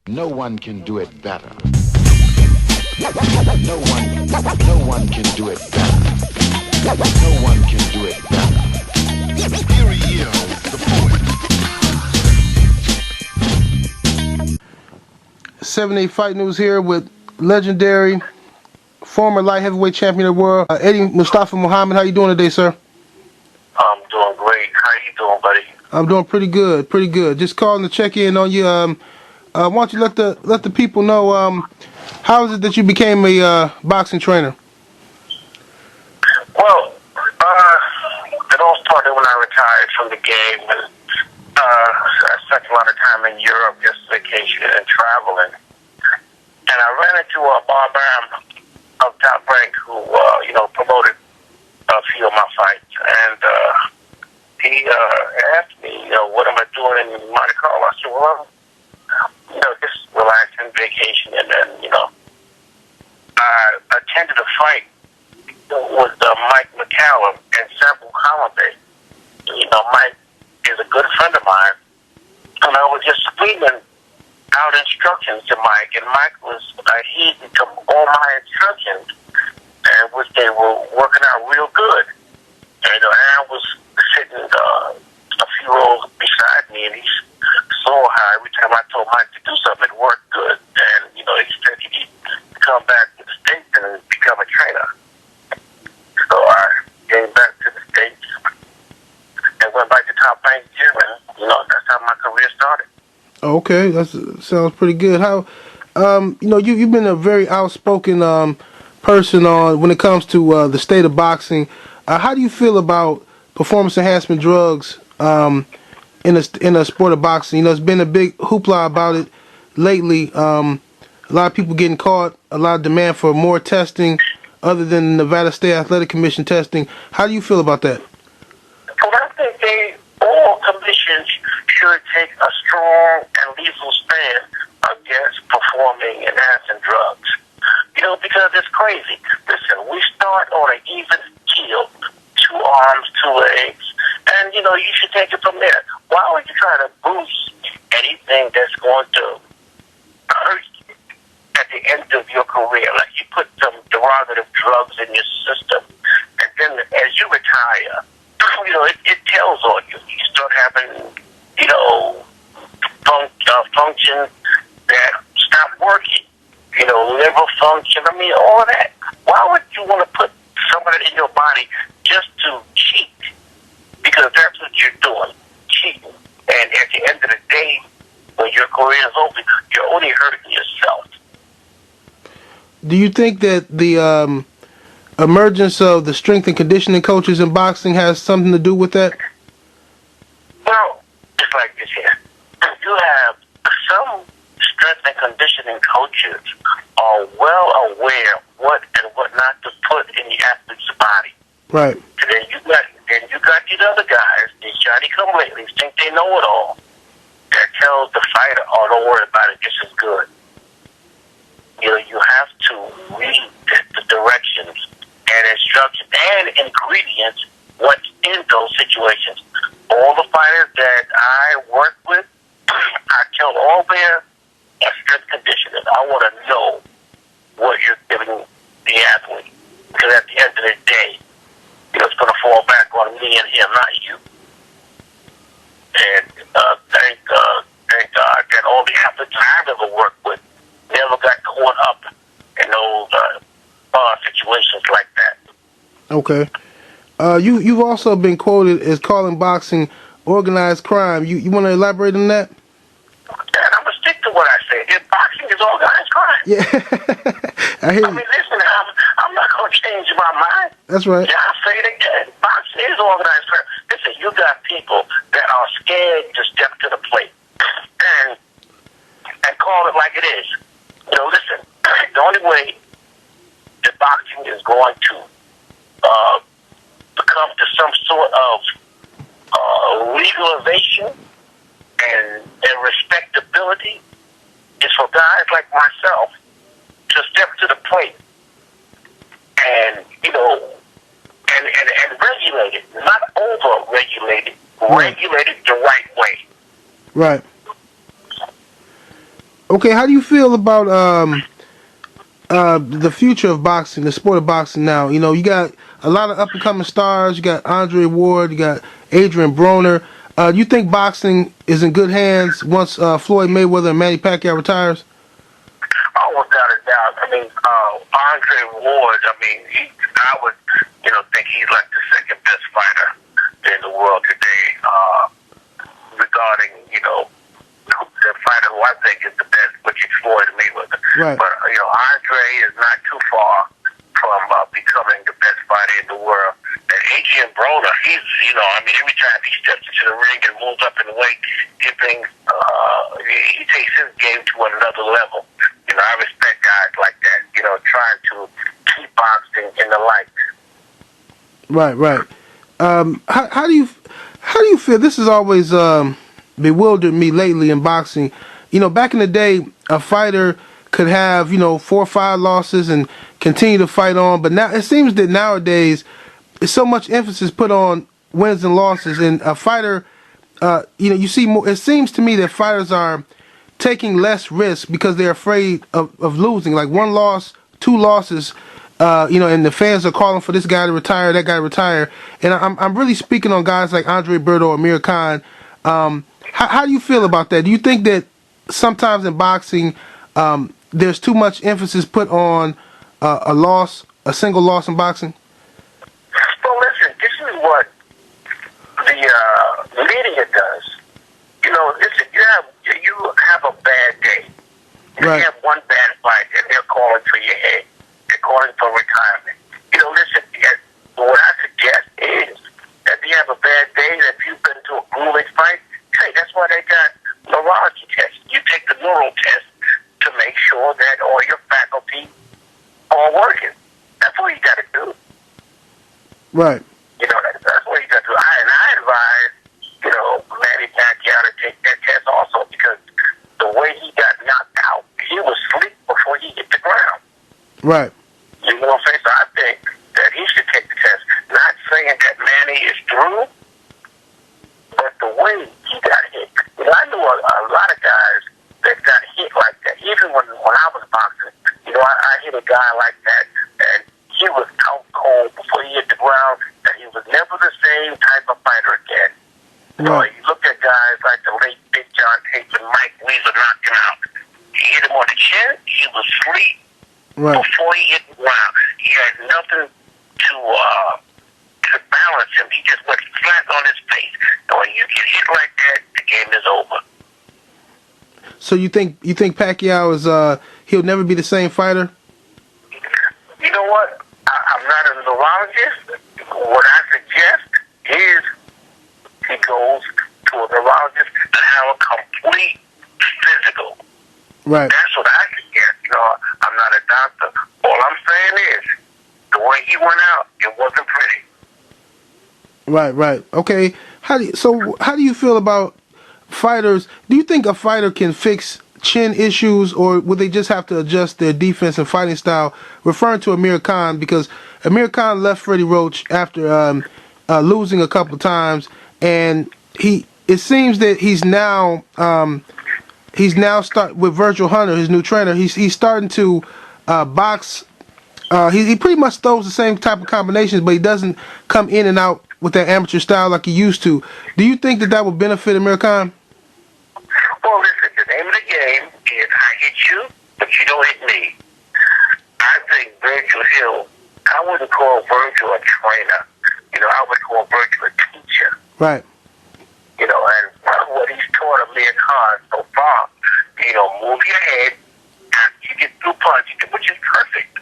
No one can do it better. No one can do it better. No one can do it better. Here he is, the poet. 78 Fight News here with legendary former light heavyweight champion of the world, Eddie Mustafa Muhammad. How you doing today, sir? I'm doing great. How you doing, buddy? I'm doing pretty good, pretty good. Just calling to check in on you. Why don't you let the people know how is it that you became a boxing trainer? Well, it all started when I retired from the game, and I spent a lot of time in Europe just vacationing and traveling. And I ran into a barber of Top Rank who, promoted a few of my fights, and he asked me, what am I doing in Monte Carlo? I said, well, just relaxing, vacation, and then, I attended a fight with Mike McCallum and Sample Holiday. Mike is a good friend of mine, and I was just screaming out instructions to Mike, and Mike was adhering to all my instructions, and which they were working out real good. And Aaron was sitting a few rows beside me, and he's so high. Every time I told Mike to do something, it worked good. And, he said he'd come back to the States and become a trainer. So I came back to the States and went back to Top Rank Gym, and, that's how my career started. Okay, that sounds pretty good. How, you've been a very outspoken person when it comes to the state of boxing. How do you feel about performance enhancement drugs in a sport of boxing? It's been a big hoopla about it lately. A lot of people getting caught, a lot of demand for more testing other than the Nevada State Athletic Commission testing. How do you feel about that? Well, I think all commissions should take a strong and lethal stand against performing enhancing drugs. Because it's crazy. Listen, we start on an even keel, 2 arms, 2 legs, and, you should take it from there. Why would you try to boost anything that's going to hurt you at the end of your career? Like you put some derogative drugs in your system, and then as you retire, it tells on you. You start having, functions that stop working. Liver function. All of that. Why would you want to put some of it in your body just to cheat? Because that's what you're doing, cheating. And at the end of the day, when your career is over, you're only hurting yourself. Do you think that the emergence of the strength and conditioning coaches in boxing has something to do with that? Well, it's like this here. You have some strength and conditioning coaches are well aware what and what not to put in the athlete's body. Right. And then you got these other guys, these Johnny-come-latelys, think they know it all, that tells the fighter, oh, don't worry about it, this is good. You have to read the directions and instructions and ingredients what's in those situations. All the fighters that I work with, I tell all their strength conditioners, I want to know what you're giving the athlete. Because at the end of the day, it's going to fall back on me and him, not you. And thank God that all the athletes I've ever worked with never got caught up in those situations like that. Okay. You've also been quoted as calling boxing organized crime. You want to elaborate on that? And I'm going to stick to what I said. If boxing is organized crime. Yeah. I hear you. Listen, I'm not going to change my mind. That's right. Yeah, I'll say it again. Boxing is organized crime. Listen, you got people that are scared to step to the plate and call it like it is. Listen, the only way that boxing is going to come to some sort of legalization and respectability is for guys like myself to step to the plate and regulate it, not over-regulate it, regulate it the right way. Right. Okay, how do you feel about the future of boxing, the sport of boxing now? You know, you got a lot of up and coming stars. You got Andre Ward. You got Adrian Broner. Do you think boxing is in good hands once Floyd Mayweather and Manny Pacquiao retires? Oh, without a doubt. I mean, Andre Ward. I mean, I would, think he's like the second best fighter in the world today. Regarding, the fighter who I think is the best, which is Floyd Mayweather. Right. But Andre is not too far from becoming the best fighter in the world. And Adrian Broner, he's, every time he steps into the ring and moves up in the weight, he brings, he takes his game to another level. I respect guys like that, trying to keep boxing in the light. Right, right. How do you feel? This has always bewildered me lately in boxing. Back in the day, a fighter could have 4 or 5 losses and continue to fight on, but now it seems that nowadays there's so much emphasis put on wins and losses, and a fighter, you see more. It seems to me that fighters are taking less risk because they're afraid of losing. Like 1 loss, 2 losses. And the fans are calling for this guy to retire, that guy to retire. And I'm really speaking on guys like Andre Berto or Amir Khan. How do you feel about that? Do you think that sometimes in boxing, there's too much emphasis put on a single loss in boxing? Well, listen, this is what the media does. Listen, you have a bad day. Right. You have one bad fight, and they're calling for your head. They're calling for retirement. Listen, what I suggest is that if you have a bad day, that if you've been to a grueling fight, hey, that's why they got neurology tests. You take the neural test to make sure that all your faculty are working. That's what you got to do. Right. That's what you got to do. I advise, Manny Pacquiao to take that test also, because the way he got knocked out, he was asleep before he hit the ground. Right. You know what I'm saying? So I think that he should take the test. Not saying that Manny is through, but the way he got hit. I knew a lot of guys that got hit like that. Even when I was boxing, I hit a guy like that, and he was out cold before he hit the ground, and he was never the same type of fighter again. Right. You look at guys like the late Big John Tate and Mike Weaver knocked him out. He hit him on the chin. He was asleep. Right. Before he hit the ground, he had nothing to balance him. He just went flat on his face. And when you get hit like that, the game is over. So you think Pacquiao is he'll never be the same fighter? You know what? I'm not a neurologist. What I suggest is he goes to a neurologist to have a complete physical. Right. That's what I suggest. I'm not a doctor. All I'm saying is, the way he went out, it wasn't pretty. Right, right. Okay. How do you feel about fighters? Do you think a fighter can fix chin issues, or would they just have to adjust their defense and fighting style? Referring to Amir Khan, because Amir Khan left Freddie Roach after losing a couple times, and it seems that he's now start with Virgil Hunter, his new trainer. He's starting to box. He pretty much throws the same type of combinations, but he doesn't come in and out with that amateur style like he used to. Do you think that would benefit Amir Khan? Well, listen, the name of the game is I hit you, but you don't hit me. I think Virgil Hill, I wouldn't call Virgil a trainer. I would call Virgil a teacher. Right. And what he's taught Amir Khan so far, move your head after you get through punching, which is perfect.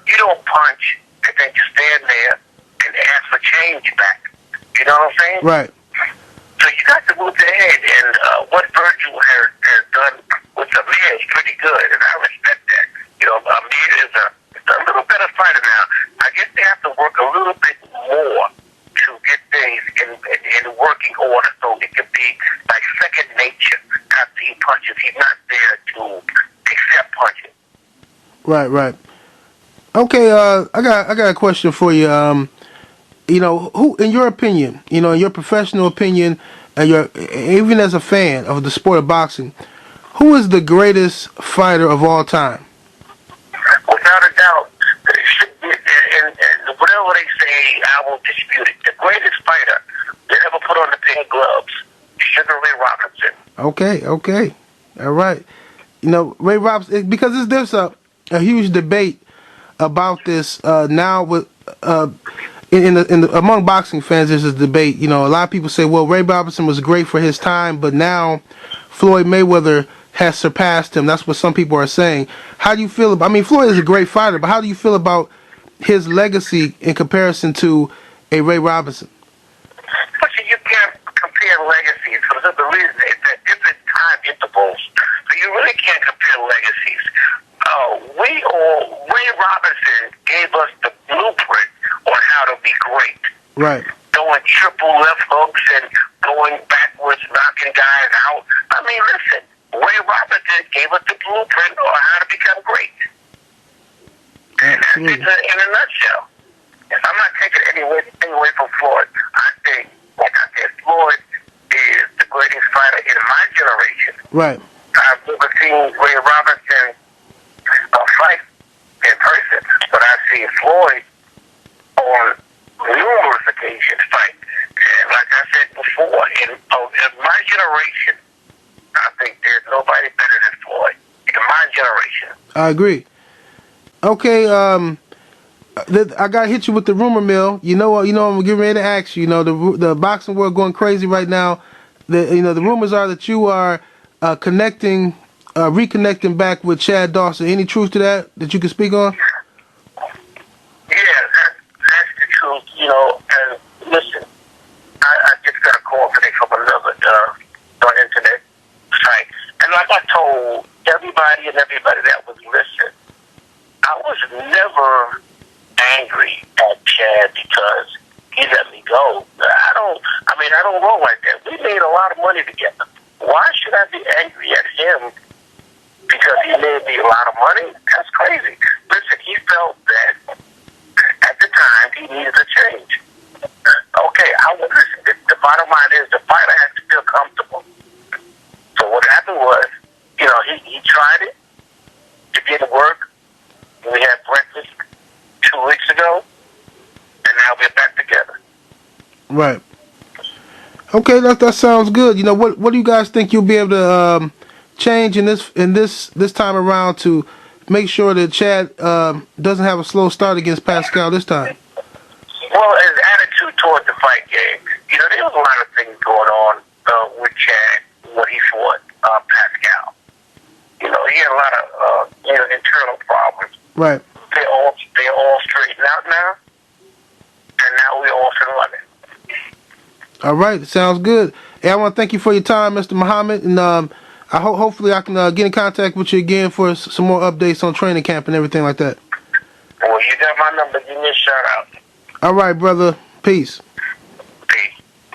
You don't punch and then you stand there and ask for change back. You know what I'm saying? Right. So you got to move your head, and what Virgil has done with Amir is pretty good, and I respect that. Amir is a little better fighter now. I guess they have to work a little bit more to get things in working order, so it can be like second nature after he punches. He's not there to accept punching. Right, right. Okay, I got a question for you. Who, in your opinion, in your professional opinion, and even as a fan of the sport of boxing, who is the greatest fighter of all time? Without a doubt, it should be, and whatever they say, I will dispute it. The greatest fighter that ever put on the pink gloves, Sugar Ray Robinson. Okay. All right. You know, Ray Robinson, because there's a huge debate about this now with among boxing fans. There's a debate. You know, a lot of people say, well, Ray Robinson was great for his time, but now Floyd Mayweather has surpassed him. That's what some people are saying. How do you feel about, I mean, Floyd is a great fighter, but how do you feel about his legacy in comparison to a Ray Robinson? Listen, you can't compare legacies for the reason it's at different time intervals. So you really can't compare legacies. Ray Robinson gave us the blueprint on how to be great. Right. Doing triple left hooks and going backwards, knocking guys out. I mean, listen, Ray Robinson gave us the blueprint on how to become great. And that's it in a nutshell. If I'm not taking anything away from Floyd, I think, like I said, Floyd is the greatest fighter in my generation. Right. I've never seen Ray Robinson fight in person, but I've seen Floyd on numerous occasions fight. And like I said before, in my generation, I think there's nobody better than Floyd. In my generation. I agree. Okay, I gotta hit you with the rumor mill. You know, I'm getting ready to ask you. You know, the boxing world going crazy right now. The rumors are that you are reconnecting back with Chad Dawson. Any truth to that you can speak on? Yeah, that's the truth. You know, and listen, I just got a call today from another internet site, and like I told everybody that was listening, I was never angry at Chad because he let me go. I don't roll like that. We made a lot of money together. Why should I be angry at him because he made me a lot of money? That's crazy. Listen, he felt that at the time he needed a change. Okay, listen, the bottom line is the fighter has to feel comfortable. So what happened was, you know, he tried it. It didn't work. We had breakfast 2 weeks ago, and now we're back together. Right. Okay, that sounds good. You know, what do you guys think you'll be able to change in this time around to make sure that Chad doesn't have a slow start against Pascal this time? Well, his attitude toward the fight game. You know, there was a lot of things going on with Chad when he fought Pascal. You know, he had a lot of internal problems. Right. They're all straightened out now, and now we're off and running. All right, sounds good. Hey, I want to thank you for your time, Mr. Muhammad, and hopefully I can get in contact with you again for some more updates on training camp and everything like that. Well, you got my number. Give me a shout out. All right, brother. Peace.